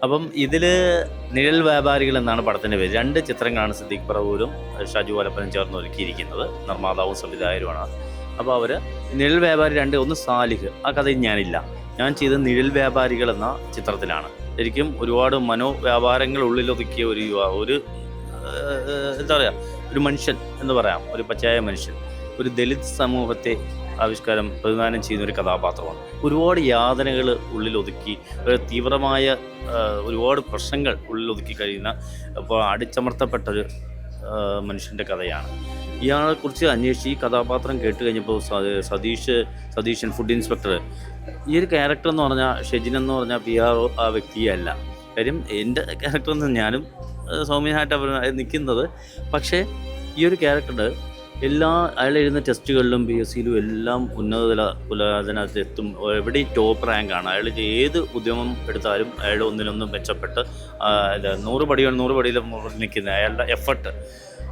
അപ്പം ഇതിൽ നിഴൽ വ്യാപാരികൾ എന്നാണ് പടത്തിൻ്റെ പേര്. 2 ചിത്രങ്ങളാണ് സിദ്ദീഖ് പറവൂരും ഷാജു വലപ്പനും ചേർന്ന് ഒരുക്കിയിരിക്കുന്നത്. നിർമ്മാതാവും സംവിധായകരുമാണ്. അപ്പോൾ അവർ നിഴൽ വ്യാപാരി 2, ഒന്ന് സാലിഹ്, ആ കഥയിൽ ഞാനില്ല. ഞാൻ ചെയ്തത് നിഴൽ വ്യാപാരികൾ എന്ന ചിത്രത്തിലാണ്. ശരിക്കും ഒരുപാട് മനോവ്യാപാരങ്ങൾ ഉള്ളിലൊതുക്കിയ ഒരു എന്താ പറയുക, ഒരു മനുഷ്യൻ എന്ന് പറയാം, ഒരു പച്ചയായ മനുഷ്യൻ, ഒരു ദലിത് സമൂഹത്തെ പ്രതിദാനം ചെയ്യുന്ന ഒരു കഥാപാത്രമാണ്. ഒരുപാട് യാതനകൾ ഉള്ളിലൊതുക്കി, തീവ്രമായ ഒരുപാട് പ്രശ്നങ്ങൾ ഉള്ളിലൊതുക്കി കഴിയുന്ന, അപ്പോൾ അടിച്ചമർത്തപ്പെട്ടൊരു മനുഷ്യൻ്റെ കഥയാണ്. ഇയാളെക്കുറിച്ച് അന്വേഷിച്ച് ഈ കഥാപാത്രം കേട്ട് കഴിഞ്ഞപ്പോൾ സതീശൻ ഫുഡ് ഇൻസ്പെക്ടർ, ഈ ഒരു ക്യാരക്ടർ എന്ന് പറഞ്ഞാൽ ഷെജിൻ എന്ന് പറഞ്ഞാൽ PRO ആ വ്യക്തിയല്ല. കാര്യം എൻ്റെ ക്യാരക്ടറെന്ന് ഞാനും സൗമ്യനായിട്ട് നിൽക്കുന്നത്. പക്ഷേ ഈ ഒരു ക്യാരക്ടർ അയാൾ എഴുതുന്ന ടെസ്റ്റുകളിലും PSCയിലും എല്ലാം ഉന്നതതിനകത്തെത്തും. എവിടെയും ടോപ്പ് റാങ്കാണ്. അയാൾ ഏത് ഉദ്യമം എടുത്താലും അയാൾ ഒന്നിനൊന്നും മെച്ചപ്പെട്ട് 100 പടിയിൽ നിൽക്കുന്നത് അയാളുടെ എഫർട്ട്.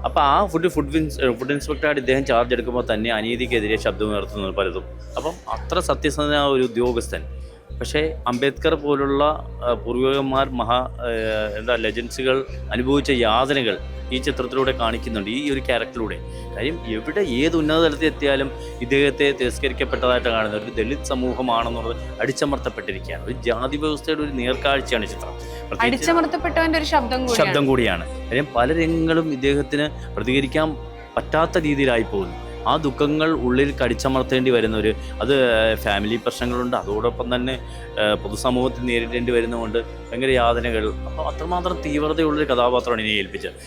അപ്പോൾ ആ ഫുഡ് ഇൻസ്പെക്ടറായിട്ട് ഇദ്ദേഹം ചാർജ് എടുക്കുമ്പോൾ തന്നെ അനീതിക്കെതിരെ ശബ്ദമുയർത്തുന്നത് പലതും. അപ്പം അത്ര സത്യസന്ധനായ ഒരു ഉദ്യോഗസ്ഥൻ. പക്ഷേ അംബേദ്കർ പോലുള്ള പൂർവികന്മാർ ലെജൻസുകൾ അനുഭവിച്ച യാതനകൾ ഈ ചിത്രത്തിലൂടെ കാണിക്കുന്നുണ്ട്, ഈ ഒരു ക്യാരക്ടറിലൂടെ. കാര്യം ഏത് ഉന്നത തലത്തിൽ എത്തിയാലും ഇദ്ദേഹത്തെ തിരസ്കരിക്കപ്പെട്ടതായിട്ട് കാണുന്നത് ഒരു ദലിത് സമൂഹമാണെന്നുള്ളത് അടിച്ചമർത്തപ്പെട്ടിരിക്കുകയാണ്. ഒരു ജാതി വ്യവസ്ഥയുടെ ഒരു നേർക്കാഴ്ചയാണ് ചിത്രം. അടിച്ചമർത്തപ്പെട്ടവന്റെ ഒരു ശബ്ദം കൂടിയാണ്. കാര്യം പല രംഗങ്ങളും ഇദ്ദേഹത്തിന് പ്രതികരിക്കാൻ പറ്റാത്ത രീതിയിലായി പോകുന്നു. ആ ദുഃഖങ്ങൾ ഉള്ളിൽ കടിച്ചമർത്തേണ്ടി വരുന്നവർ, അത് ഫാമിലി പ്രശ്നങ്ങളുണ്ട്, അതോടൊപ്പം തന്നെ പൊതുസമൂഹത്തിൽ നേരിടേണ്ടി വരുന്നതുകൊണ്ട് ഭയങ്കര യാതനകൾ. അപ്പോൾ അത്രമാത്രം തീവ്രതയുള്ളൊരു കഥാപാത്രമാണ് എന്നെ ഏൽപ്പിച്ചത്.